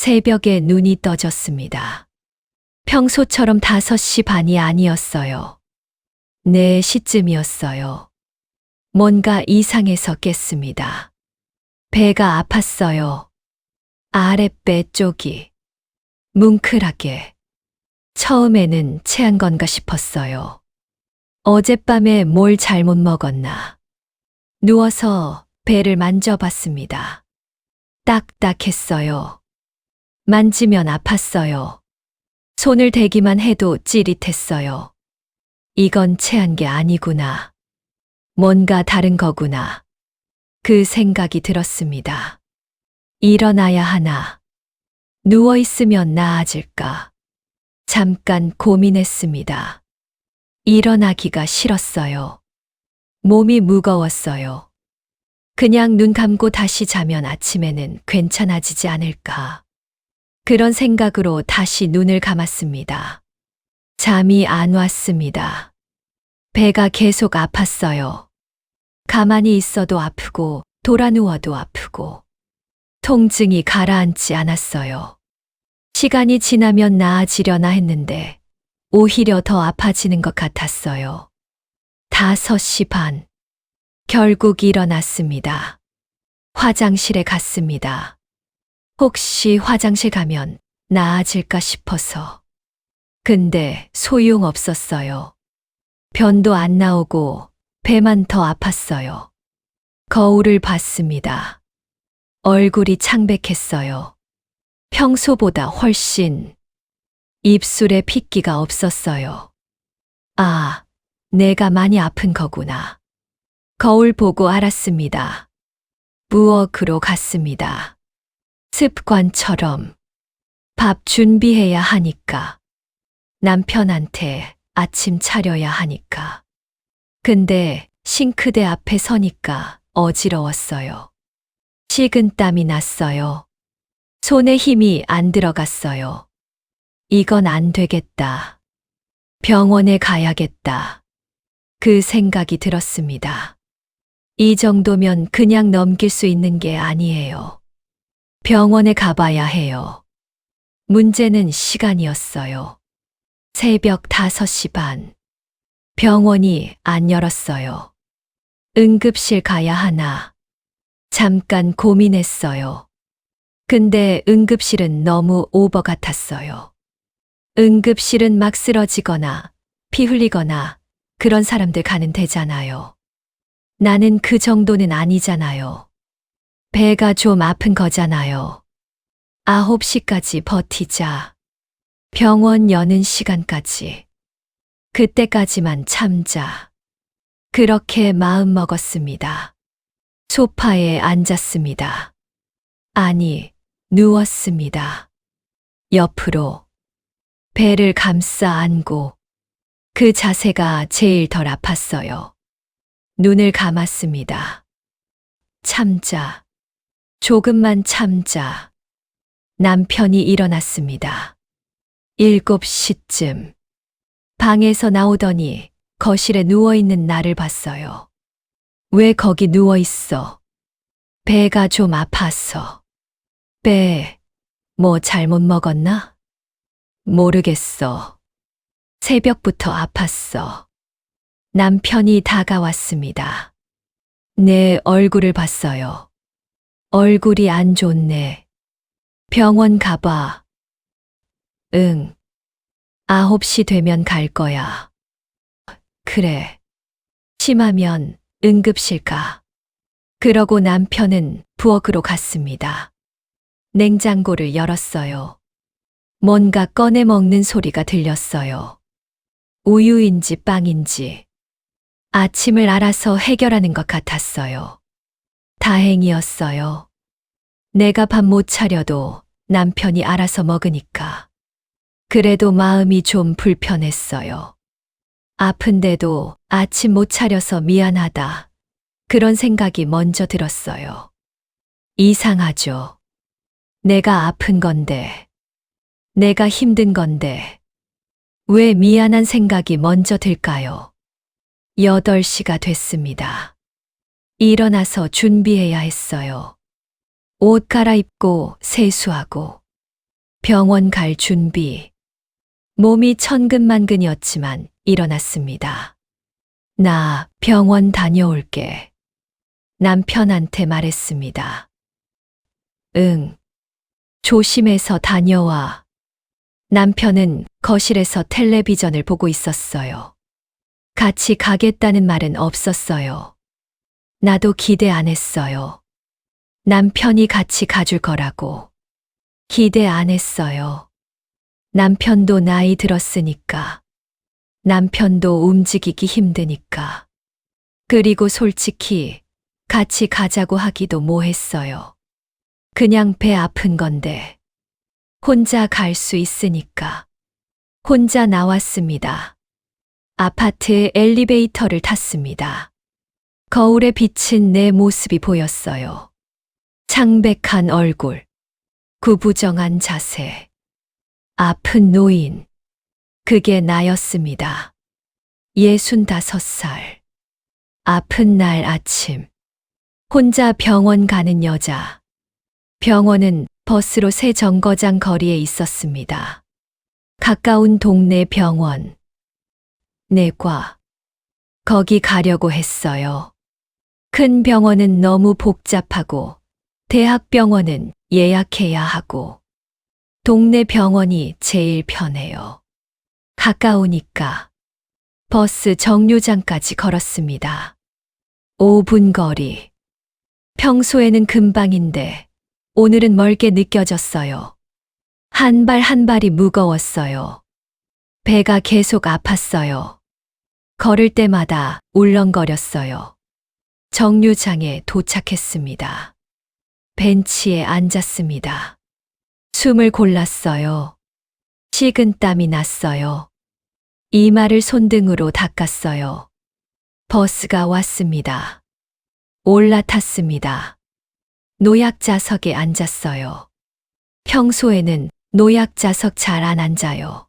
새벽에 눈이 떠졌습니다. 평소처럼 5시 반이 아니었어요. 4시쯤이었어요. 뭔가 이상해서 깼습니다. 배가 아팠어요. 아랫배 쪽이 뭉클하게. 처음에는 체한 건가 싶었어요. 어젯밤에 뭘 잘못 먹었나. 누워서 배를 만져봤습니다. 딱딱했어요. 만지면 아팠어요. 손을 대기만 해도 찌릿했어요. 이건 체한 게 아니구나. 뭔가 다른 거구나. 그 생각이 들었습니다. 일어나야 하나. 누워있으면 나아질까. 잠깐 고민했습니다. 일어나기가 싫었어요. 몸이 무거웠어요. 그냥 눈 감고 다시 자면 아침에는 괜찮아지지 않을까. 그런 생각으로 다시 눈을 감았습니다. 잠이 안 왔습니다. 배가 계속 아팠어요. 가만히 있어도 아프고 돌아 누워도 아프고 통증이 가라앉지 않았어요. 시간이 지나면 나아지려나 했는데 오히려 더 아파지는 것 같았어요. 5시 반. 결국 일어났습니다. 화장실에 갔습니다. 혹시 화장실 가면 나아질까 싶어서. 근데 소용없었어요. 변도 안 나오고 배만 더 아팠어요. 거울을 봤습니다. 얼굴이 창백했어요. 평소보다 훨씬. 입술에 핏기가 없었어요. 아, 내가 많이 아픈 거구나. 거울 보고 알았습니다. 부엌으로 갔습니다. 습관처럼 밥 준비해야 하니까. 남편한테 아침 차려야 하니까. 근데 싱크대 앞에 서니까 어지러웠어요. 식은땀이 났어요. 손에 힘이 안 들어갔어요. 이건 안 되겠다. 병원에 가야겠다. 그 생각이 들었습니다. 이 정도면 그냥 넘길 수 있는 게 아니에요. 병원에 가봐야 해요. 문제는 시간이었어요. 새벽 5시 반. 병원이 안 열었어요. 응급실 가야 하나. 잠깐 고민했어요. 근데 응급실은 너무 오버 같았어요. 응급실은 막 쓰러지거나 피 흘리거나 그런 사람들 가는 데잖아요. 나는 그 정도는 아니잖아요. 배가 좀 아픈 거잖아요. 9시까지 버티자. 병원 여는 시간까지. 그때까지만 참자. 그렇게 마음 먹었습니다. 소파에 앉았습니다. 아니, 누웠습니다. 옆으로. 배를 감싸 안고. 그 자세가 제일 덜 아팠어요. 눈을 감았습니다. 참자. 조금만 참자. 남편이 일어났습니다. 7시쯤. 방에서 나오더니 거실에 누워있는 나를 봤어요. 왜 거기 누워있어? 배가 좀 아파서. 뭐 잘못 먹었나? 모르겠어. 새벽부터 아팠어. 남편이 다가왔습니다. 내 얼굴을 봤어요. 얼굴이 안 좋네. 병원 가봐. 응. 9시 되면 갈 거야. 그래. 심하면 응급실 가. 그러고 남편은 부엌으로 갔습니다. 냉장고를 열었어요. 뭔가 꺼내 먹는 소리가 들렸어요. 우유인지 빵인지. 아침을 알아서 해결하는 것 같았어요. 다행이었어요. 내가 밥 못 차려도 남편이 알아서 먹으니까. 그래도 마음이 좀 불편했어요. 아픈데도 아침 못 차려서 미안하다. 그런 생각이 먼저 들었어요. 이상하죠. 내가 아픈 건데, 내가 힘든 건데, 왜 미안한 생각이 먼저 들까요? 8시가 됐습니다. 일어나서 준비해야 했어요. 옷 갈아입고 세수하고 병원 갈 준비. 몸이 천근만근이었지만 일어났습니다. 나 병원 다녀올게. 남편한테 말했습니다. 응. 조심해서 다녀와. 남편은 거실에서 텔레비전을 보고 있었어요. 같이 가겠다는 말은 없었어요. 나도 기대 안 했어요. 남편이 같이 가줄 거라고. 기대 안 했어요. 남편도 나이 들었으니까. 남편도 움직이기 힘드니까. 그리고 솔직히 같이 가자고 하기도 뭐했어요. 그냥 배 아픈 건데. 혼자 갈 수 있으니까. 혼자 나왔습니다. 아파트의 엘리베이터를 탔습니다. 거울에 비친 내 모습이 보였어요. 창백한 얼굴, 구부정한 자세, 아픈 노인. 그게 나였습니다. 65살. 아픈 날 아침. 혼자 병원 가는 여자. 병원은 버스로 새 정거장 거리에 있었습니다. 가까운 동네 병원. 내과. 거기 가려고 했어요. 큰 병원은 너무 복잡하고, 대학병원은 예약해야 하고, 동네 병원이 제일 편해요. 가까우니까. 버스 정류장까지 걸었습니다. 5분 거리. 평소에는 금방인데, 오늘은 멀게 느껴졌어요. 한 발 한 발이 무거웠어요. 배가 계속 아팠어요. 걸을 때마다 울렁거렸어요. 정류장에 도착했습니다. 벤치에 앉았습니다. 숨을 골랐어요. 식은땀이 났어요. 이마를 손등으로 닦았어요. 버스가 왔습니다. 올라탔습니다. 노약자석에 앉았어요. 평소에는 노약자석 잘 안 앉아요.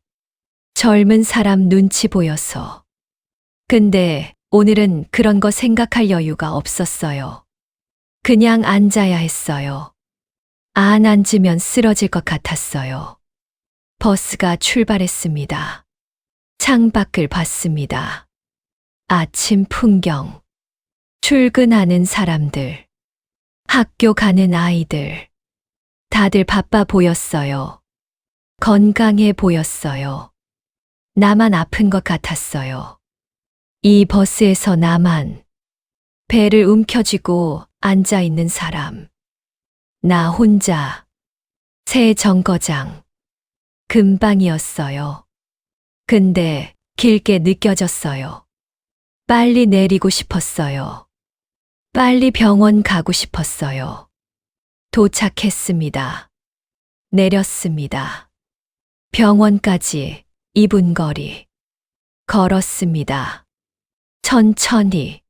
젊은 사람 눈치 보여서. 근데 오늘은 그런 거 생각할 여유가 없었어요. 그냥 앉아야 했어요. 안 앉으면 쓰러질 것 같았어요. 버스가 출발했습니다. 창밖을 봤습니다. 아침 풍경. 출근하는 사람들. 학교 가는 아이들. 다들 바빠 보였어요. 건강해 보였어요. 나만 아픈 것 같았어요. 이 버스에서 나만. 배를 움켜쥐고 앉아 있는 사람. 나 혼자. 새 정거장. 금방이었어요. 근데 길게 느껴졌어요. 빨리 내리고 싶었어요. 빨리 병원 가고 싶었어요. 도착했습니다. 내렸습니다. 병원까지 2분 거리. 걸었습니다. 천천히.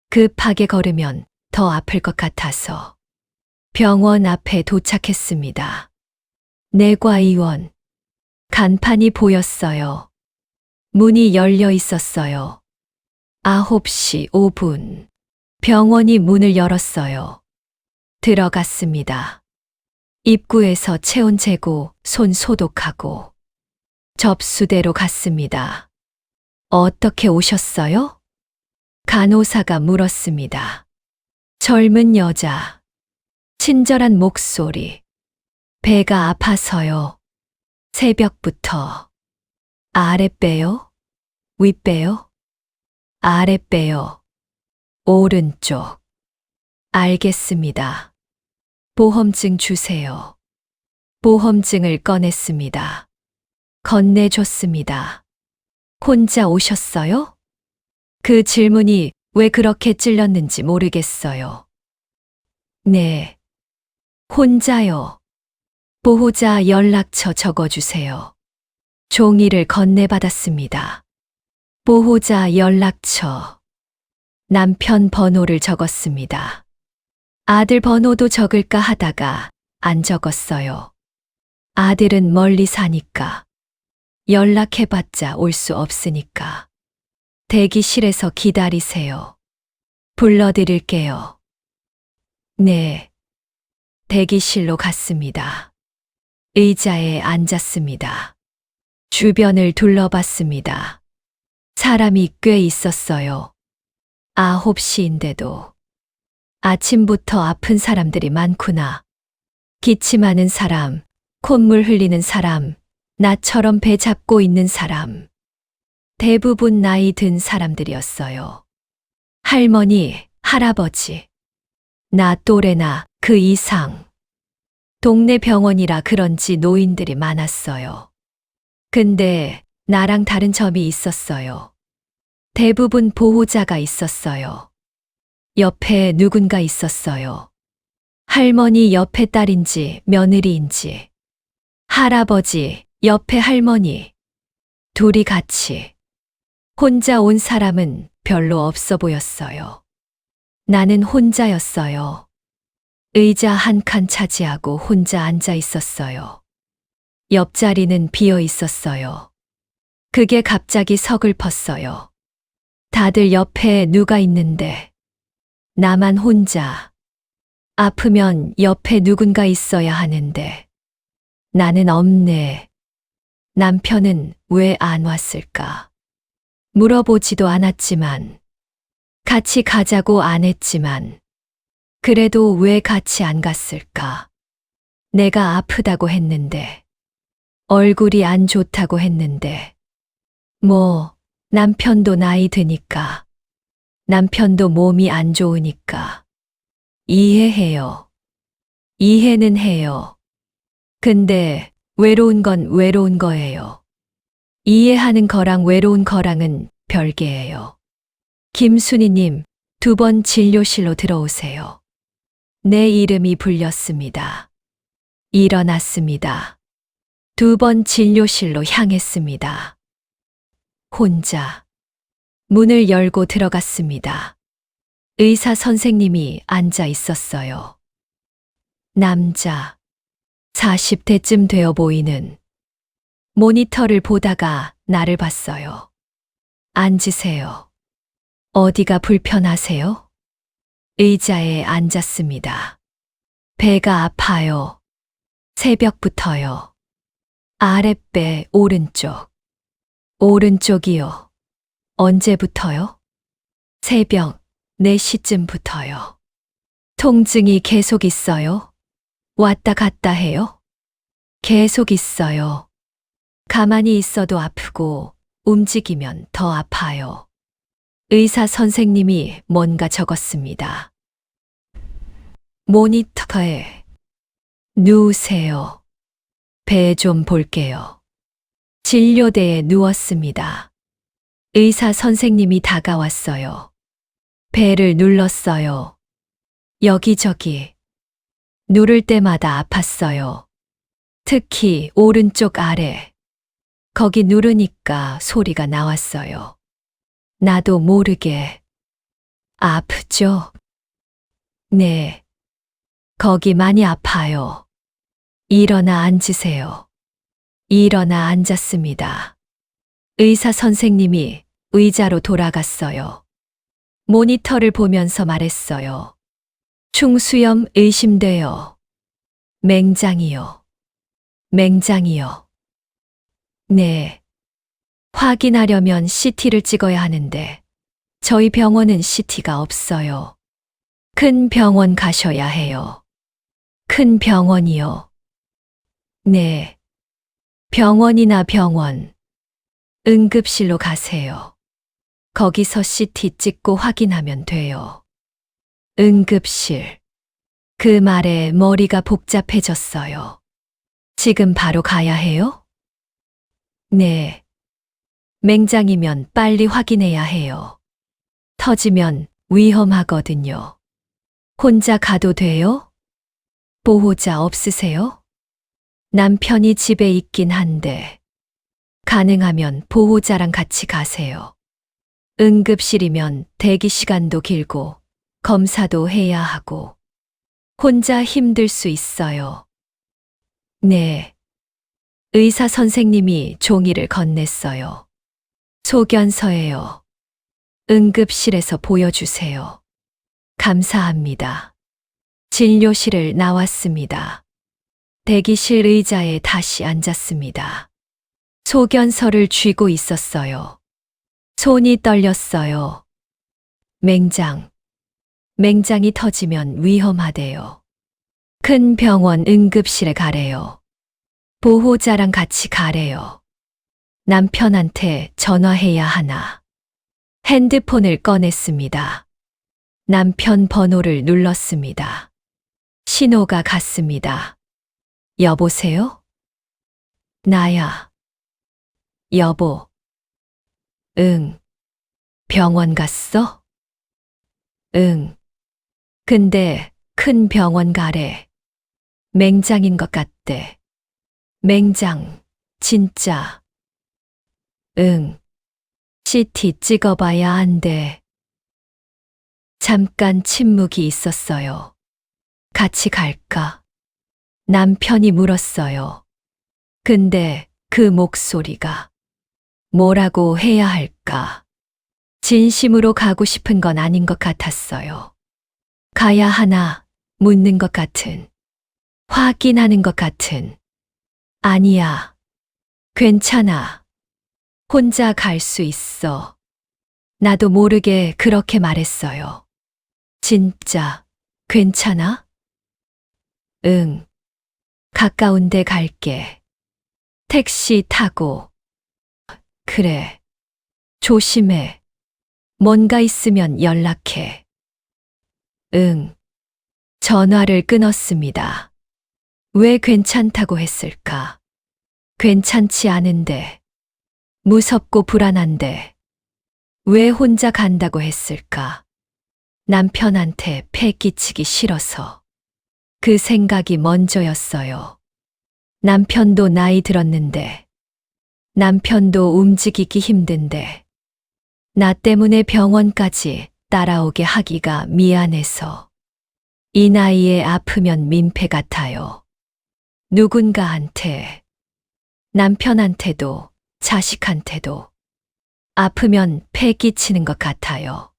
급하게 걸으면 더 아플 것 같아서. 병원 앞에 도착했습니다. 내과의원. 간판이 보였어요. 문이 열려 있었어요. 9시 5분. 병원이 문을 열었어요. 들어갔습니다. 입구에서 체온 재고 손 소독하고 접수대로 갔습니다. 어떻게 오셨어요? 간호사가 물었습니다. 젊은 여자. 친절한 목소리. 배가 아파서요. 새벽부터. 아랫배요? 윗배요? 아랫배요. 오른쪽. 알겠습니다. 보험증 주세요. 보험증을 꺼냈습니다. 건네줬습니다. 혼자 오셨어요? 그 질문이 왜 그렇게 찔렸는지 모르겠어요. 네. 혼자요. 보호자 연락처 적어주세요. 종이를 건네받았습니다. 보호자 연락처. 남편 번호를 적었습니다. 아들 번호도 적을까 하다가 안 적었어요. 아들은 멀리 사니까. 연락해봤자 올 수 없으니까. 대기실에서 기다리세요. 불러드릴게요. 네. 대기실로 갔습니다. 의자에 앉았습니다. 주변을 둘러봤습니다. 사람이 꽤 있었어요. 9시인데도. 아침부터 아픈 사람들이 많구나. 기침하는 사람, 콧물 흘리는 사람, 나처럼 배 잡고 있는 사람. 대부분 나이 든 사람들이었어요. 할머니, 할아버지. 나 또래나 그 이상. 동네 병원이라 그런지 노인들이 많았어요. 근데 나랑 다른 점이 있었어요. 대부분 보호자가 있었어요. 옆에 누군가 있었어요. 할머니 옆에 딸인지 며느리인지. 할아버지 옆에 할머니. 둘이 같이. 혼자 온 사람은 별로 없어 보였어요. 나는 혼자였어요. 의자 한 칸 차지하고 혼자 앉아 있었어요. 옆자리는 비어 있었어요. 그게 갑자기 서글펐어요. 다들 옆에 누가 있는데 나만 혼자. 아프면 옆에 누군가 있어야 하는데 나는 없네. 남편은 왜 안 왔을까? 물어보지도 않았지만, 같이 가자고 안 했지만, 그래도 왜 같이 안 갔을까? 내가 아프다고 했는데, 얼굴이 안 좋다고 했는데, 남편도 나이 드니까, 남편도 몸이 안 좋으니까, 이해해요. 이해는 해요. 근데 외로운 건 외로운 거예요. 이해하는 거랑 외로운 거랑은 별개예요. 김순희님, 2번 진료실로 들어오세요. 내 이름이 불렸습니다. 일어났습니다. 2번 진료실로 향했습니다. 혼자. 문을 열고 들어갔습니다. 의사 선생님이 앉아 있었어요. 남자. 40대쯤 되어 보이는. 모니터를 보다가 나를 봤어요. 앉으세요. 어디가 불편하세요? 의자에 앉았습니다. 배가 아파요. 새벽부터요. 아랫배 오른쪽. 오른쪽이요. 언제부터요? 새벽 4시쯤부터요. 통증이 계속 있어요? 왔다 갔다 해요? 계속 있어요. 가만히 있어도 아프고 움직이면 더 아파요. 의사 선생님이 뭔가 적었습니다. 모니터에 누우세요. 배 좀 볼게요. 진료대에 누웠습니다. 의사 선생님이 다가왔어요. 배를 눌렀어요. 여기저기. 누를 때마다 아팠어요. 특히 오른쪽 아래. 거기 누르니까 소리가 나왔어요. 나도 모르게. 아프죠? 네. 거기 많이 아파요. 일어나 앉으세요. 일어나 앉았습니다. 의사 선생님이 의자로 돌아갔어요. 모니터를 보면서 말했어요. 충수염 의심돼요. 맹장이요. 맹장이요. 네. 확인하려면 CT를 찍어야 하는데 저희 병원은 CT가 없어요. 큰 병원 가셔야 해요. 큰 병원이요. 네. 병원이나 병원. 응급실로 가세요. 거기서 CT 찍고 확인하면 돼요. 응급실. 그 말에 머리가 복잡해졌어요. 지금 바로 가야 해요? 네. 맹장이면 빨리 확인해야 해요. 터지면 위험하거든요. 혼자 가도 돼요? 보호자 없으세요? 남편이 집에 있긴 한데, 가능하면 보호자랑 같이 가세요. 응급실이면 대기 시간도 길고, 검사도 해야 하고, 혼자 힘들 수 있어요. 네. 의사 선생님이 종이를 건넸어요. 소견서예요. 응급실에서 보여주세요. 감사합니다. 진료실을 나왔습니다. 대기실 의자에 다시 앉았습니다. 소견서를 쥐고 있었어요. 손이 떨렸어요. 맹장이 터지면 위험하대요. 큰 병원 응급실에 가래요. 보호자랑 같이 가래요. 남편한테 전화해야 하나. 핸드폰을 꺼냈습니다. 남편 번호를 눌렀습니다. 신호가 갔습니다. 여보세요? 나야. 여보. 응. 병원 갔어? 응. 근데 큰 병원 가래. 맹장인 것 같대. 맹장, 진짜. 응. CT 찍어봐야 한대. 잠깐 침묵이 있었어요. 같이 갈까? 남편이 물었어요. 근데 그 목소리가 뭐라고 해야 할까? 진심으로 가고 싶은 건 아닌 것 같았어요. 가야 하나 묻는 것 같은, 확인하는 것 같은. 아니야. 괜찮아. 혼자 갈 수 있어. 나도 모르게 그렇게 말했어요. 진짜 괜찮아? 응. 가까운 데 갈게. 택시 타고. 그래. 조심해. 뭔가 있으면 연락해. 응. 전화를 끊었습니다. 왜 괜찮다고 했을까? 괜찮지 않은데. 무섭고 불안한데. 왜 혼자 간다고 했을까? 남편한테 폐 끼치기 싫어서. 그 생각이 먼저였어요. 남편도 나이 들었는데. 남편도 움직이기 힘든데. 나 때문에 병원까지 따라오게 하기가 미안해서. 이 나이에 아프면 민폐 같아요. 누군가한테, 남편한테도, 자식한테도. 아프면 폐 끼치는 것 같아요.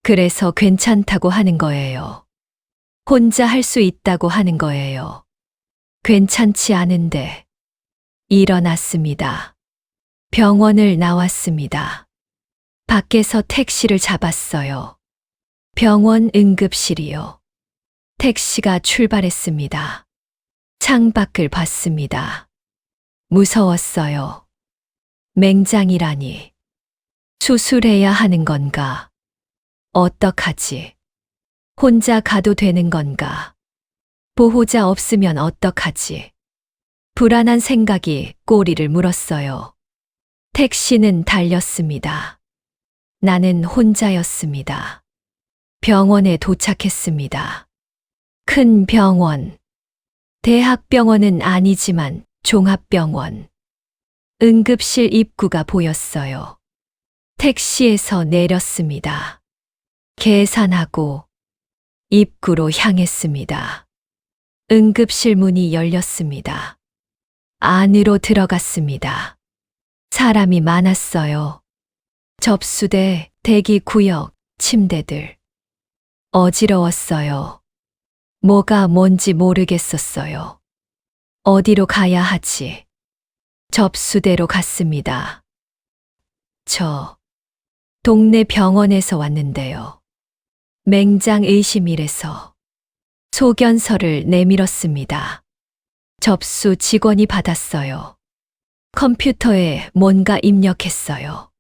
그래서 괜찮다고 하는 거예요. 혼자 할 수 있다고 하는 거예요. 괜찮지 않은데. 일어났습니다. 병원을 나왔습니다. 밖에서 택시를 잡았어요. 병원 응급실이요. 택시가 출발했습니다. 창밖을 봤습니다. 무서웠어요. 맹장이라니. 수술해야 하는 건가? 어떡하지? 혼자 가도 되는 건가? 보호자 없으면 어떡하지? 불안한 생각이 꼬리를 물었어요. 택시는 달렸습니다. 나는 혼자였습니다. 병원에 도착했습니다. 큰 병원. 대학병원은 아니지만 종합병원. 응급실 입구가 보였어요. 택시에서 내렸습니다. 계산하고 입구로 향했습니다. 응급실 문이 열렸습니다. 안으로 들어갔습니다. 사람이 많았어요. 접수대, 대기구역, 침대들. 어지러웠어요. 뭐가 뭔지 모르겠었어요. 어디로 가야 하지? 접수대로 갔습니다. 저 동네 병원에서 왔는데요. 맹장 의심이래서 소견서를 내밀었습니다. 접수 직원이 받았어요. 컴퓨터에 뭔가 입력했어요.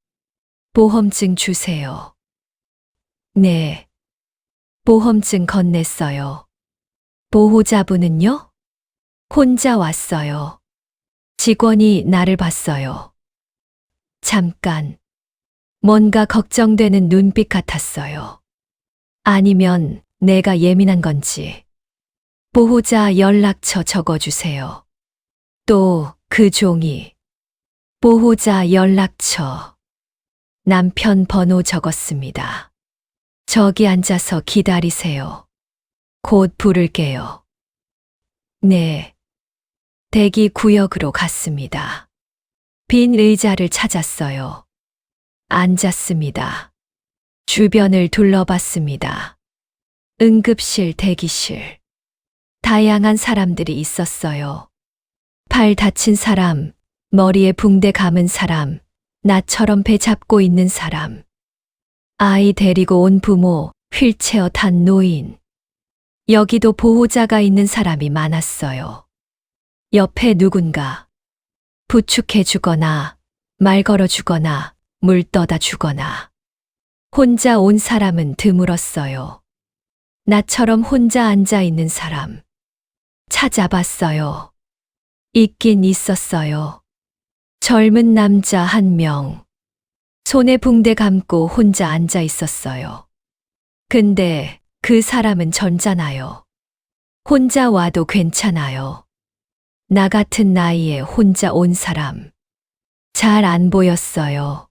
보험증 주세요. 네. 보험증 건넸어요. 보호자분은요? 혼자 왔어요. 직원이 나를 봤어요. 잠깐. 뭔가 걱정되는 눈빛 같았어요. 아니면 내가 예민한 건지. 보호자 연락처 적어주세요. 또 그 종이. 보호자 연락처. 남편 번호 적었습니다. 저기 앉아서 기다리세요. 곧 부를게요. 네. 대기 구역으로 갔습니다. 빈 의자를 찾았어요. 앉았습니다. 주변을 둘러봤습니다. 응급실, 대기실. 다양한 사람들이 있었어요. 발 다친 사람, 머리에 붕대 감은 사람, 나처럼 배 잡고 있는 사람, 아이 데리고 온 부모, 휠체어 탄 노인. 여기도 보호자가 있는 사람이 많았어요. 옆에 누군가 부축해 주거나 말 걸어 주거나 물 떠다 주거나. 혼자 온 사람은 드물었어요. 나처럼 혼자 앉아 있는 사람. 찾아봤어요. 있긴 있었어요. 젊은 남자 한 명. 손에 붕대 감고 혼자 앉아 있었어요. 근데 그 사람은 젊잖아요. 혼자 와도 괜찮아요. 나 같은 나이에 혼자 온 사람. 잘 안 보였어요.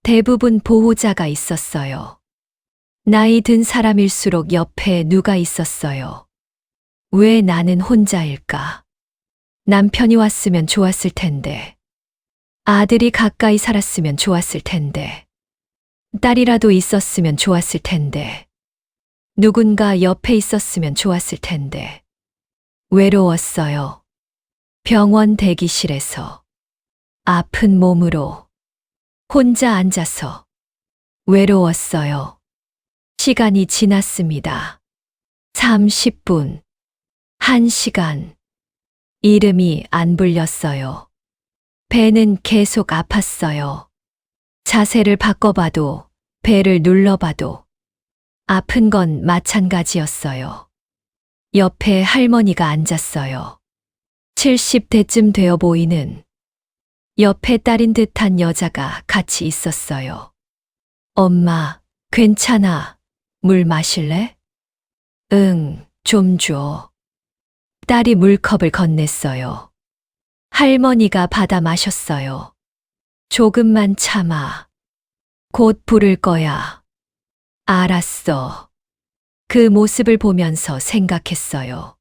대부분 보호자가 있었어요. 나이 든 사람일수록 옆에 누가 있었어요. 왜 나는 혼자일까? 남편이 왔으면 좋았을 텐데. 아들이 가까이 살았으면 좋았을 텐데. 딸이라도 있었으면 좋았을 텐데. 누군가 옆에 있었으면 좋았을 텐데. 외로웠어요. 병원 대기실에서. 아픈 몸으로. 혼자 앉아서. 외로웠어요. 시간이 지났습니다. 30분. 1시간. 이름이 안 불렸어요. 배는 계속 아팠어요. 자세를 바꿔봐도, 배를 눌러봐도 아픈 건 마찬가지였어요. 옆에 할머니가 앉았어요. 70대쯤 되어 보이는. 옆에 딸인 듯한 여자가 같이 있었어요. 엄마, 괜찮아. 물 마실래? 응, 좀 줘. 딸이 물컵을 건넸어요. 할머니가 받아 마셨어요. 조금만 참아. 곧 부를 거야. 알았어. 그 모습을 보면서 생각했어요.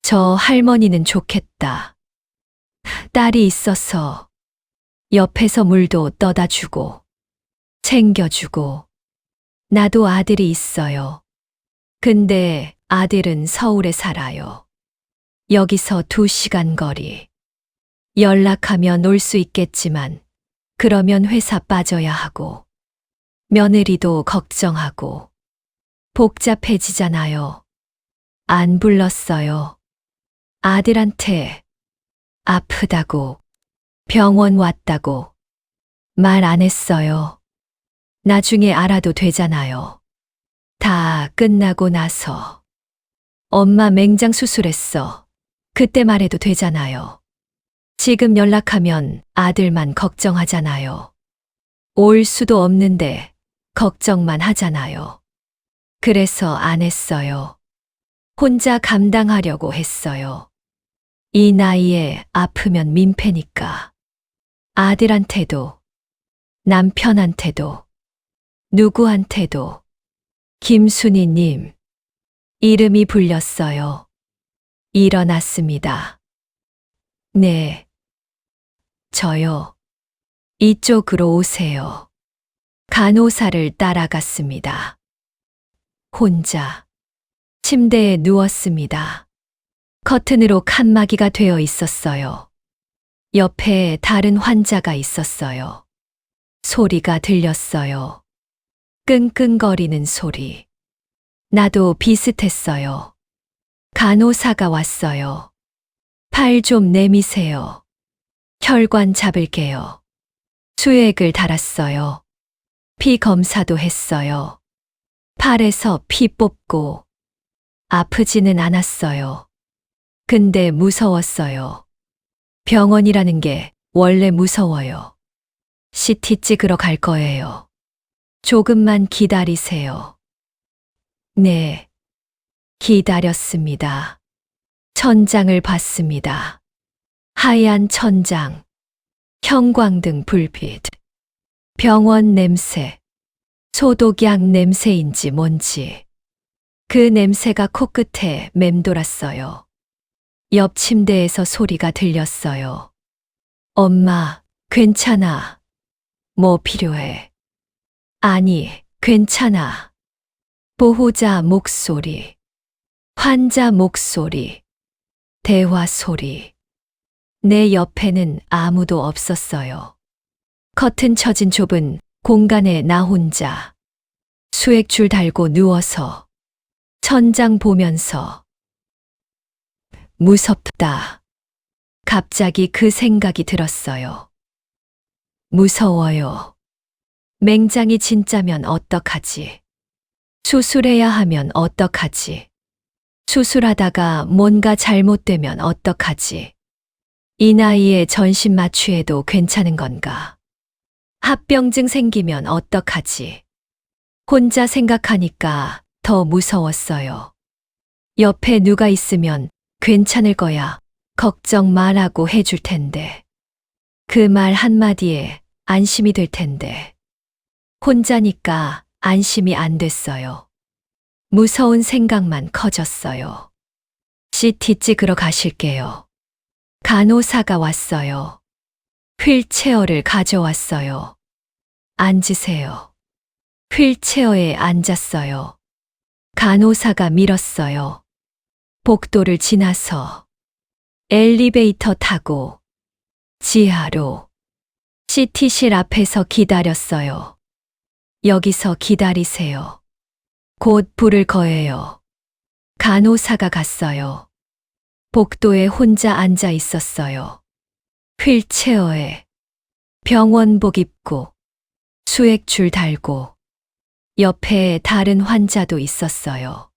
저 할머니는 좋겠다. 딸이 있어서 옆에서 물도 떠다 주고, 챙겨주고. 나도 아들이 있어요. 근데 아들은 서울에 살아요. 여기서 2시간 거리. 연락하면 올 수 있겠지만, 그러면 회사 빠져야 하고, 며느리도 걱정하고, 복잡해지잖아요. 안 불렀어요. 아들한테 아프다고, 병원 왔다고 말 안 했어요. 나중에 알아도 되잖아요. 다 끝나고 나서. 엄마 맹장 수술했어. 그때 말해도 되잖아요. 지금 연락하면 아들만 걱정하잖아요. 올 수도 없는데 걱정만 하잖아요. 그래서 안 했어요. 혼자 감당하려고 했어요. 이 나이에 아프면 민폐니까. 아들한테도, 남편한테도, 누구한테도. 김순희님. 이름이 불렸어요. 일어났습니다. 네. 저요. 이쪽으로 오세요. 간호사를 따라갔습니다. 혼자. 침대에 누웠습니다. 커튼으로 칸막이가 되어 있었어요. 옆에 다른 환자가 있었어요. 소리가 들렸어요. 끙끙거리는 소리. 나도 비슷했어요. 간호사가 왔어요. 팔 좀 내미세요. 혈관 잡을게요. 수액을 달았어요. 피 검사도 했어요. 팔에서 피 뽑고. 아프지는 않았어요. 근데 무서웠어요. 병원이라는 게 원래 무서워요. CT 찍으러 갈 거예요. 조금만 기다리세요. 네. 기다렸습니다. 천장을 봤습니다. 하얀 천장. 형광등 불빛. 병원 냄새. 소독약 냄새인지 뭔지. 그 냄새가 코끝에 맴돌았어요. 옆 침대에서 소리가 들렸어요. 엄마, 괜찮아. 뭐 필요해? 아니, 괜찮아. 보호자 목소리. 환자 목소리, 대화 소리. 내 옆에는 아무도 없었어요. 커튼 쳐진 좁은 공간에 나 혼자. 수액줄 달고 누워서 천장 보면서 무섭다. 갑자기 그 생각이 들었어요. 무서워요. 맹장이 진짜면 어떡하지? 수술해야 하면 어떡하지? 수술하다가 뭔가 잘못되면 어떡하지? 이 나이에 전신 마취해도 괜찮은 건가? 합병증 생기면 어떡하지? 혼자 생각하니까 더 무서웠어요. 옆에 누가 있으면 괜찮을 거야. 걱정 말라고 해줄 텐데. 그 말 한마디에 안심이 될 텐데. 혼자니까 안심이 안 됐어요. 무서운 생각만 커졌어요. CT 찍으러 가실게요. 간호사가 왔어요. 휠체어를 가져왔어요. 앉으세요. 휠체어에 앉았어요. 간호사가 밀었어요. 복도를 지나서 엘리베이터 타고 지하로 CT실 앞에서 기다렸어요. 여기서 기다리세요. 곧 불을 거예요. 간호사가 갔어요. 복도에 혼자 앉아 있었어요. 휠체어에 병원복 입고 수액줄 달고 옆에 다른 환자도 있었어요.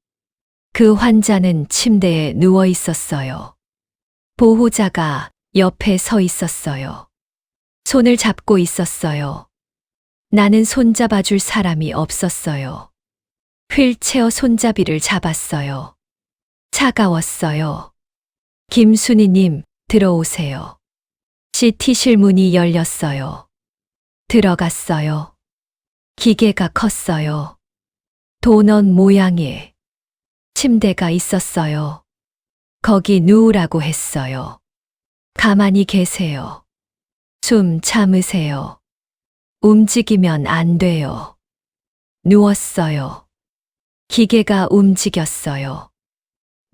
그 환자는 침대에 누워 있었어요. 보호자가 옆에 서 있었어요. 손을 잡고 있었어요. 나는 손잡아줄 사람이 없었어요. 휠체어 손잡이를 잡았어요. 차가웠어요. 김순희님, 들어오세요. CT실 문이 열렸어요. 들어갔어요. 기계가 컸어요. 도넛 모양의 침대가 있었어요. 거기 누우라고 했어요. 가만히 계세요. 숨 참으세요. 움직이면 안 돼요. 누웠어요. 기계가 움직였어요.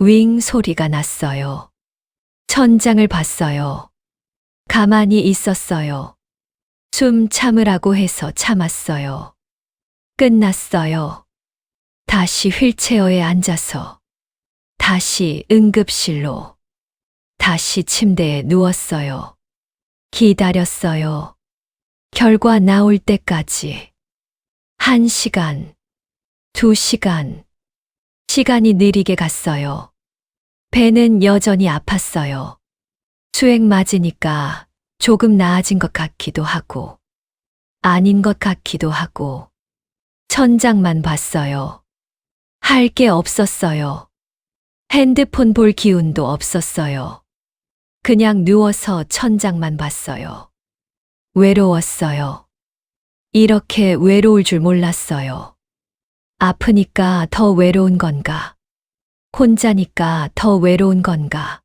윙 소리가 났어요. 천장을 봤어요. 가만히 있었어요. 숨 참으라고 해서 참았어요. 끝났어요. 다시 휠체어에 앉아서 다시 응급실로 다시 침대에 누웠어요. 기다렸어요. 결과 나올 때까지 1시간, 2시간. 시간이 느리게 갔어요. 배는 여전히 아팠어요. 수액 맞으니까 조금 나아진 것 같기도 하고, 아닌 것 같기도 하고, 천장만 봤어요. 할 게 없었어요. 핸드폰 볼 기운도 없었어요. 그냥 누워서 천장만 봤어요. 외로웠어요. 이렇게 외로울 줄 몰랐어요. 아프니까 더 외로운 건가? 혼자니까 더 외로운 건가?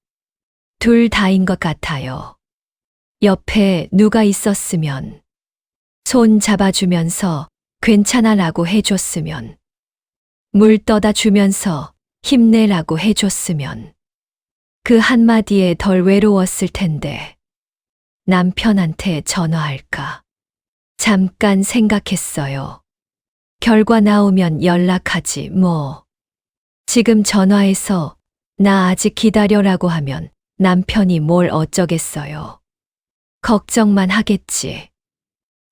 둘 다인 것 같아요. 옆에 누가 있었으면, 손 잡아주면서 괜찮아라고 해줬으면, 물 떠다 주면서 힘내라고 해줬으면, 그 한마디에 덜 외로웠을 텐데, 남편한테 전화할까? 잠깐 생각했어요. 결과 나오면 연락하지 뭐. 지금 전화해서 나 아직 기다려라고 하면 남편이 뭘 어쩌겠어요. 걱정만 하겠지.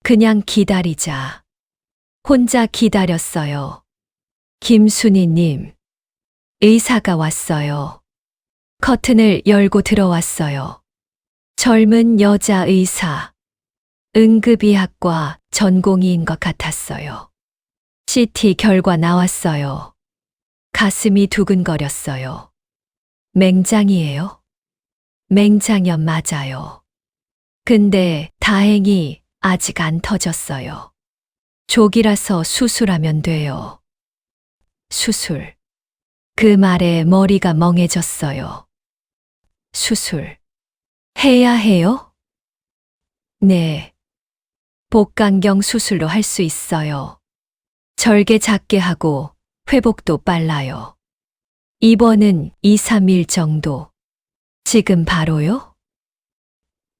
그냥 기다리자. 혼자 기다렸어요. 김순희님, 의사가 왔어요. 커튼을 열고 들어왔어요. 젊은 여자 의사. 응급의학과 전공의인 것 같았어요. CT 결과 나왔어요. 가슴이 두근거렸어요. 맹장이에요? 맹장염 맞아요. 근데 다행히 아직 안 터졌어요. 조기라서 수술하면 돼요. 수술. 그 말에 머리가 멍해졌어요. 수술. 해야 해요? 네. 복강경 수술로 할 수 있어요. 절개 작게 하고 회복도 빨라요. 입원은 2, 3일 정도. 지금 바로요?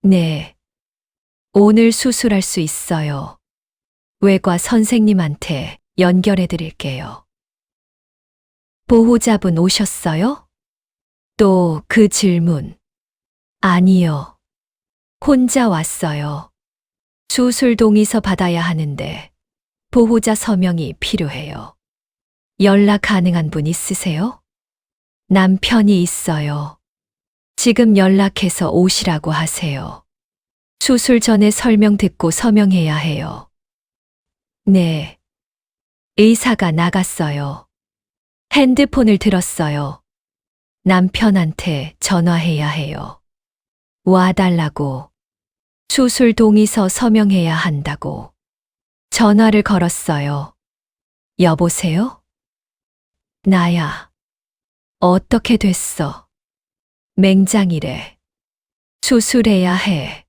네. 오늘 수술할 수 있어요. 외과 선생님한테 연결해 드릴게요. 보호자분 오셨어요? 또 그 질문. 아니요. 혼자 왔어요. 수술 동의서 받아야 하는데 보호자 서명이 필요해요. 연락 가능한 분 있으세요? 남편이 있어요. 지금 연락해서 오시라고 하세요. 수술 전에 설명 듣고 서명해야 해요. 네. 의사가 나갔어요. 핸드폰을 들었어요. 남편한테 전화해야 해요. 와달라고. 수술 동의서 서명해야 한다고. 전화를 걸었어요. 여보세요? 나야. 어떻게 됐어? 맹장이래. 수술해야 해.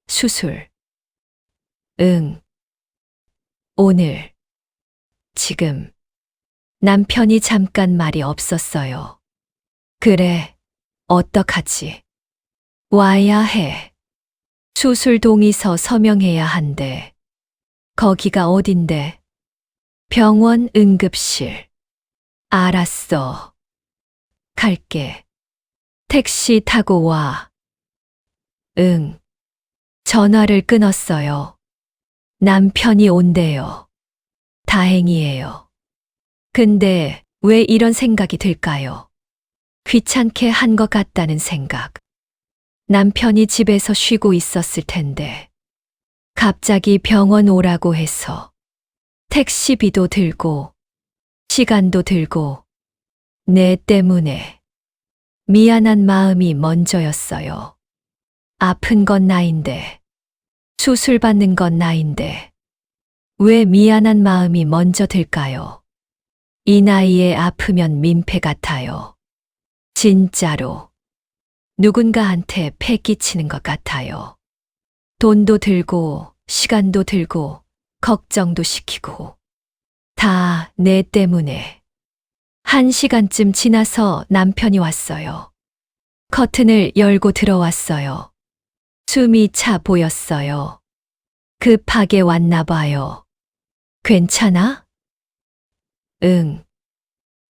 수술. 응. 오늘. 지금. 남편이 잠깐 말이 없었어요. 그래. 어떡하지? 와야 해. 수술 동의서 서명해야 한대. 거기가 어딘데? 병원 응급실. 알았어. 갈게. 택시 타고 와. 응. 전화를 끊었어요. 남편이 온대요. 다행이에요. 근데 왜 이런 생각이 들까요? 귀찮게 한 것 같다는 생각. 남편이 집에서 쉬고 있었을 텐데. 갑자기 병원 오라고 해서. 택시비도 들고, 시간도 들고, 내 때문에. 미안한 마음이 먼저였어요. 아픈 건 나인데, 수술 받는 건 나인데, 왜 미안한 마음이 먼저 들까요? 이 나이에 아프면 민폐 같아요. 진짜로. 누군가한테 패 끼치는 것 같아요. 돈도 들고, 시간도 들고, 걱정도 시키고. 다 내 때문에. 1시간쯤 지나서 남편이 왔어요. 커튼을 열고 들어왔어요. 숨이 차 보였어요. 급하게 왔나 봐요. 괜찮아? 응.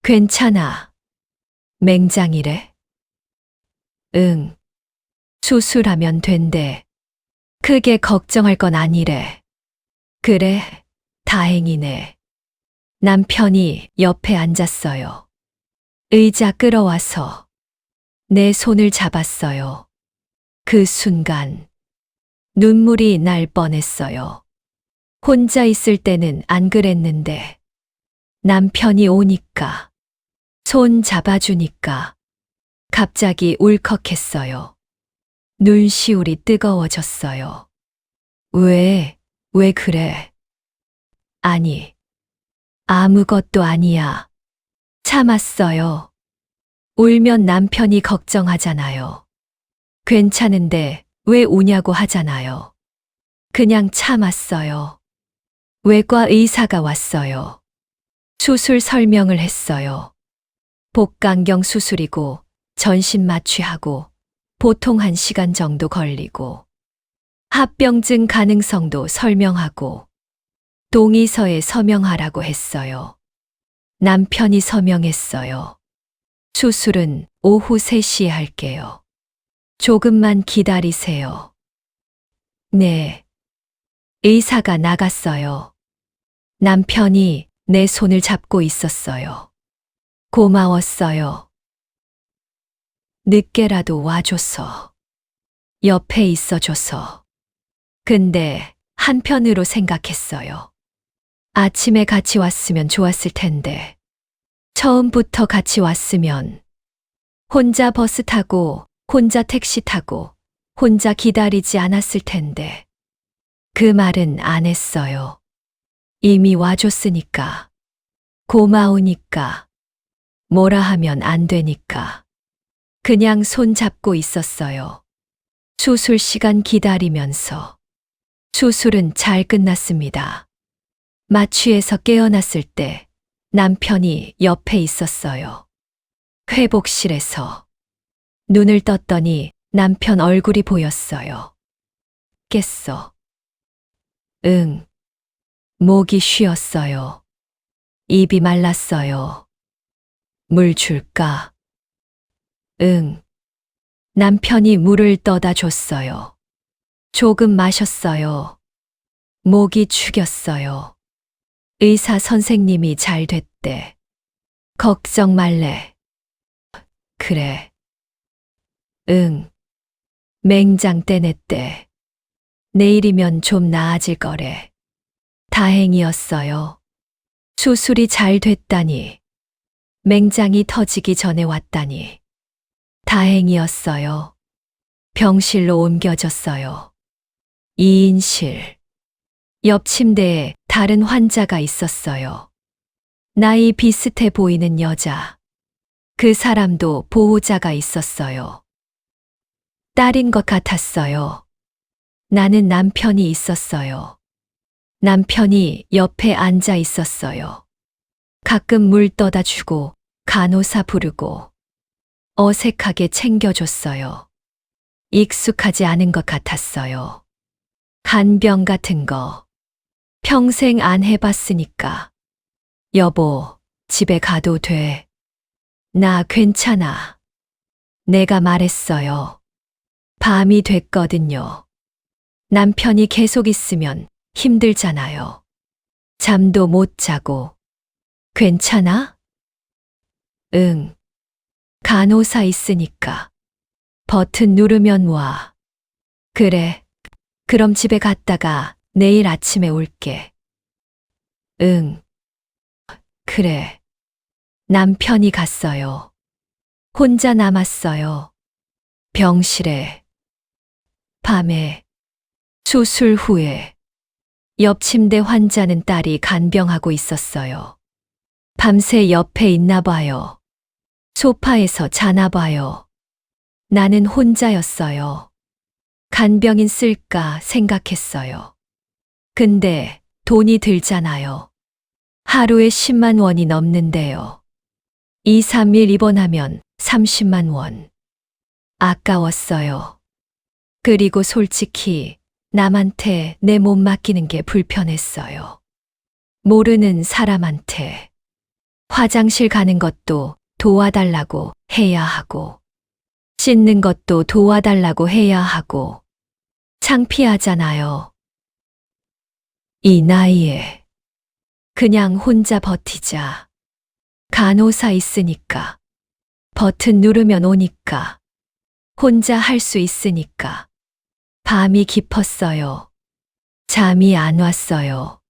괜찮아. 맹장이래? 응. 수술하면 된대. 크게 걱정할 건 아니래. 그래, 다행이네. 남편이 옆에 앉았어요. 의자 끌어와서 내 손을 잡았어요. 그 순간 눈물이 날 뻔했어요. 혼자 있을 때는 안 그랬는데 남편이 오니까 손 잡아주니까 갑자기 울컥했어요. 눈시울이 뜨거워졌어요. 왜 그래? 아니, 아무것도 아니야. 참았어요. 울면 남편이 걱정하잖아요. 괜찮은데 왜 우냐고 하잖아요. 그냥 참았어요. 외과 의사가 왔어요. 수술 설명을 했어요. 복강경 수술이고 전신 마취하고 보통 1시간 정도 걸리고 합병증 가능성도 설명하고 동의서에 서명하라고 했어요. 남편이 서명했어요. 수술은 오후 3시에 할게요. 조금만 기다리세요. 네. 의사가 나갔어요. 남편이 내 손을 잡고 있었어요. 고마웠어요. 늦게라도 와줘서. 옆에 있어줘서. 근데 한편으로 생각했어요. 아침에 같이 왔으면 좋았을 텐데. 처음부터 같이 왔으면 혼자 버스 타고 혼자 택시 타고 혼자 기다리지 않았을 텐데. 그 말은 안 했어요. 이미 와줬으니까. 고마우니까. 뭐라 하면 안 되니까. 그냥 손 잡고 있었어요. 수술 시간 기다리면서. 수술은 잘 끝났습니다. 마취에서 깨어났을 때 남편이 옆에 있었어요. 회복실에서 눈을 떴더니 남편 얼굴이 보였어요. 깼어. 응. 목이 쉬었어요. 입이 말랐어요. 물 줄까? 응. 남편이 물을 떠다 줬어요. 조금 마셨어요. 목이 축였어요. 의사 선생님이 잘 됐대. 걱정 말래. 그래. 응. 맹장 떼냈대. 내일이면 좀 나아질 거래. 다행이었어요. 수술이 잘 됐다니. 맹장이 터지기 전에 왔다니. 다행이었어요. 병실로 옮겨졌어요. 2인실. 옆 침대에 다른 환자가 있었어요. 나이 비슷해 보이는 여자. 그 사람도 보호자가 있었어요. 딸인 것 같았어요. 나는 남편이 있었어요. 남편이 옆에 앉아 있었어요. 가끔 물 떠다 주고 간호사 부르고 어색하게 챙겨줬어요. 익숙하지 않은 것 같았어요. 간병 같은 거 평생 안 해봤으니까. 여보, 집에 가도 돼. 나 괜찮아. 내가 말했어요. 밤이 됐거든요. 남편이 계속 있으면 힘들잖아요. 잠도 못 자고. 괜찮아? 응. 간호사 있으니까. 버튼 누르면 와. 그래. 그럼 집에 갔다가 내일 아침에 올게. 응. 그래. 남편이 갔어요. 혼자 남았어요. 병실에. 밤에. 수술 후에. 옆 침대 환자는 딸이 간병하고 있었어요. 밤새 옆에 있나 봐요. 소파에서 자나 봐요. 나는 혼자였어요. 간병인 쓸까 생각했어요. 근데 돈이 들잖아요. 하루에 10만 원이 넘는데요. 2, 3일 입원하면 30만 원. 아까웠어요. 그리고 솔직히 남한테 내 몸 맡기는 게 불편했어요. 모르는 사람한테. 화장실 가는 것도 도와달라고 해야 하고, 씻는 것도 도와달라고 해야 하고, 창피하잖아요. 이 나이에. 그냥 혼자 버티자. 간호사 있으니까. 버튼 누르면 오니까. 혼자 할 수 있으니까. 밤이 깊었어요. 잠이 안 왔어요.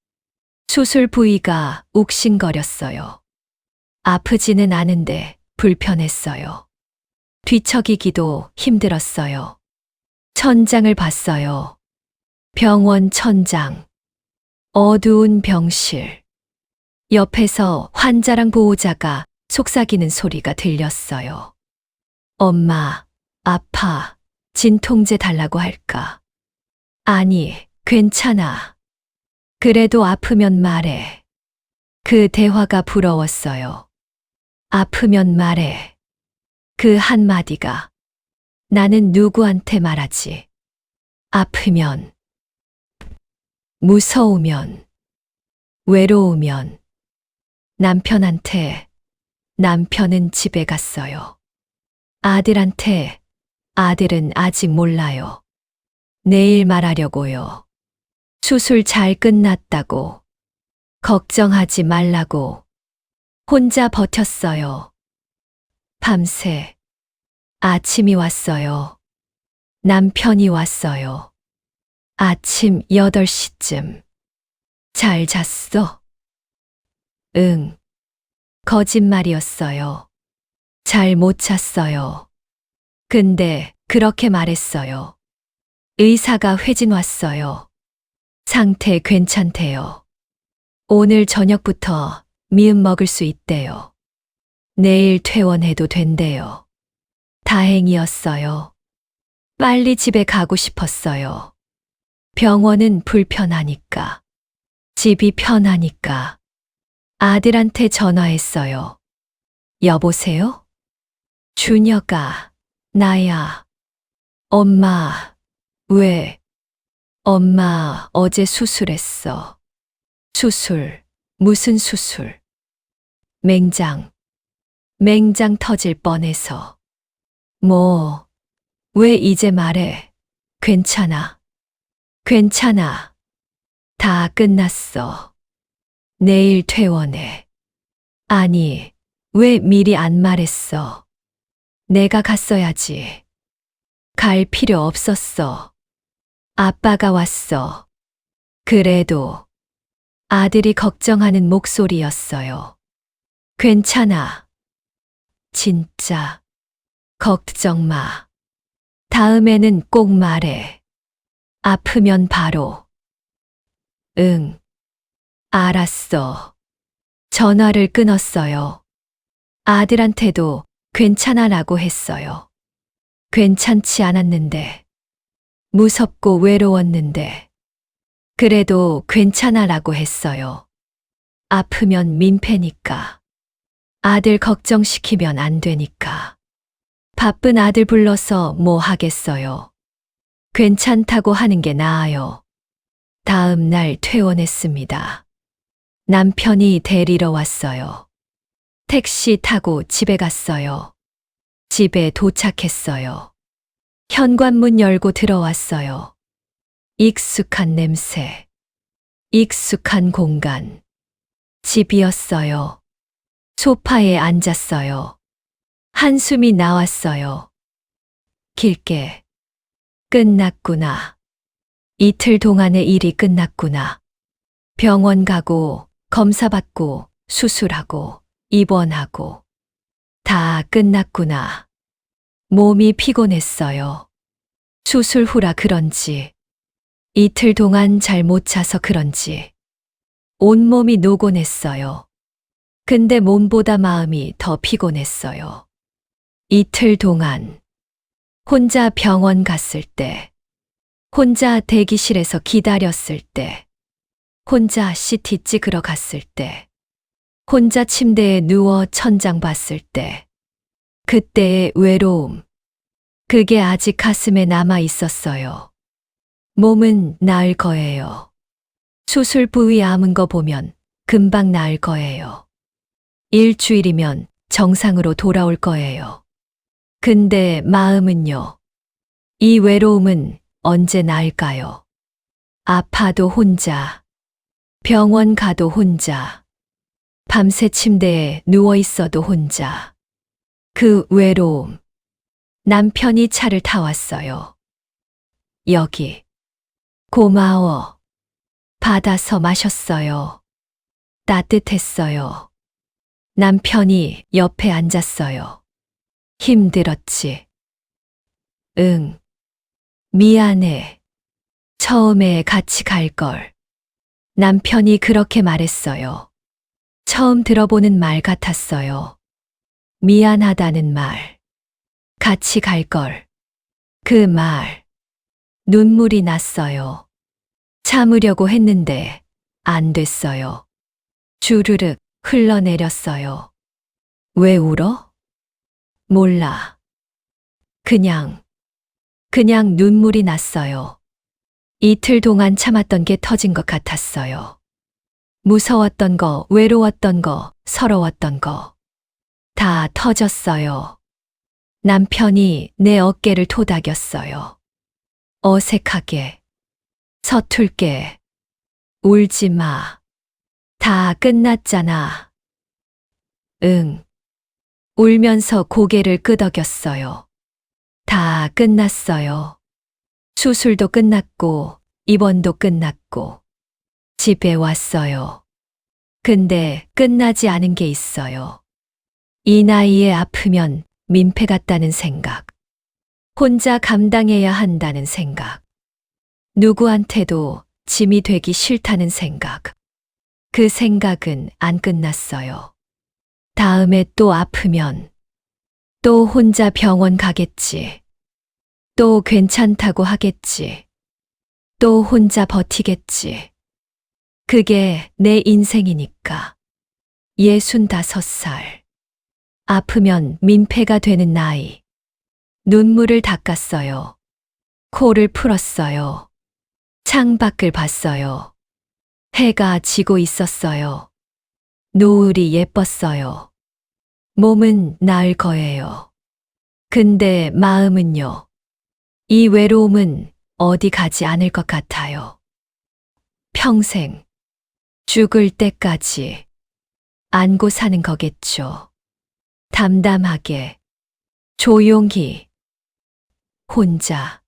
수술 부위가 욱신거렸어요. 아프지는 않은데 불편했어요. 뒤척이기도 힘들었어요. 천장을 봤어요. 병원 천장. 어두운 병실. 옆에서 환자랑 보호자가 속삭이는 소리가 들렸어요. 엄마, 아파. 진통제 달라고 할까? 아니, 괜찮아. 그래도 아프면 말해. 그 대화가 부러웠어요. 아프면 말해. 그 한마디가. 나는 누구한테 말하지? 아프면, 무서우면, 외로우면. 남편한테. 남편은 집에 갔어요. 아들한테. 아들은 아직 몰라요. 내일 말하려고요. 수술 잘 끝났다고. 걱정하지 말라고. 혼자 버텼어요. 밤새. 아침이 왔어요. 남편이 왔어요. 아침 8시쯤. 잘 잤어? 응. 거짓말이었어요. 잘 못 잤어요. 근데 그렇게 말했어요. 의사가 회진 왔어요. 상태 괜찮대요. 오늘 저녁부터 미음 먹을 수 있대요. 내일 퇴원해도 된대요. 다행이었어요. 빨리 집에 가고 싶었어요. 병원은 불편하니까. 집이 편하니까. 아들한테 전화했어요. 여보세요? 준혁아, 나야. 엄마, 왜? 엄마, 어제 수술했어. 수술, 무슨 수술? 맹장 터질 뻔해서. 뭐, 왜 이제 말해? 괜찮아. 괜찮아. 다 끝났어. 내일 퇴원해. 아니, 왜 미리 안 말했어? 내가 갔어야지. 갈 필요 없었어. 아빠가 왔어. 그래도 아들이 걱정하는 목소리였어요. 괜찮아. 진짜. 걱정 마. 다음에는 꼭 말해. 아프면 바로. 응. 알았어. 전화를 끊었어요. 아들한테도 괜찮아라고 했어요. 괜찮지 않았는데. 무섭고 외로웠는데. 그래도 괜찮아라고 했어요. 아프면 민폐니까. 아들 걱정시키면 안 되니까. 바쁜 아들 불러서 뭐 하겠어요. 괜찮다고 하는 게 나아요. 다음 날 퇴원했습니다. 남편이 데리러 왔어요. 택시 타고 집에 갔어요. 집에 도착했어요. 현관문 열고 들어왔어요. 익숙한 냄새. 익숙한 공간. 집이었어요. 소파에 앉았어요. 한숨이 나왔어요. 길게. 끝났구나. 이틀 동안의 일이 끝났구나. 병원 가고, 검사 받고, 수술하고, 입원하고. 다 끝났구나. 몸이 피곤했어요. 수술 후라 그런지, 이틀 동안 잘 못 자서 그런지, 온몸이 노곤했어요. 근데 몸보다 마음이 더 피곤했어요. 이틀 동안 혼자 병원 갔을 때, 혼자 대기실에서 기다렸을 때, 혼자 CT 찍으러 갔을 때, 혼자 침대에 누워 천장 봤을 때, 그때의 외로움, 그게 아직 가슴에 남아 있었어요. 몸은 나을 거예요. 수술 부위 아문 거 보면 금방 나을 거예요. 일주일이면 정상으로 돌아올 거예요. 근데 마음은요. 이 외로움은 언제 나을까요? 아파도 혼자, 병원 가도 혼자, 밤새 침대에 누워 있어도 혼자. 그 외로움. 남편이 차를 타왔어요. 여기. 고마워. 받아서 마셨어요. 따뜻했어요. 남편이 옆에 앉았어요. 힘들었지? 응. 미안해. 처음에 같이 갈 걸. 남편이 그렇게 말했어요. 처음 들어보는 말 같았어요. 미안하다는 말. 같이 갈 걸. 그 말. 눈물이 났어요. 참으려고 했는데 안 됐어요. 주르륵 흘러내렸어요. 왜 울어? 몰라. 그냥 눈물이 났어요. 이틀 동안 참았던 게 터진 것 같았어요. 무서웠던 거, 외로웠던 거, 서러웠던 거. 다 터졌어요. 남편이 내 어깨를 토닥였어요. 어색하게, 서툴게, 울지 마. 다 끝났잖아. 응. 울면서 고개를 끄덕였어요. 다 끝났어요. 수술도 끝났고, 입원도 끝났고, 집에 왔어요. 근데 끝나지 않은 게 있어요. 이 나이에 아프면 민폐 같다는 생각. 혼자 감당해야 한다는 생각. 누구한테도 짐이 되기 싫다는 생각. 그 생각은 안 끝났어요. 다음에 또 아프면 또 혼자 병원 가겠지. 또 괜찮다고 하겠지. 또 혼자 버티겠지. 그게 내 인생이니까. 65살. 아프면 민폐가 되는 나이. 눈물을 닦았어요. 코를 풀었어요. 창밖을 봤어요. 해가 지고 있었어요. 노을이 예뻤어요. 몸은 나을 거예요. 근데 마음은요. 이 외로움은 어디 가지 않을 것 같아요. 평생, 죽을 때까지 안고 사는 거겠죠. 담담하게, 조용히, 혼자.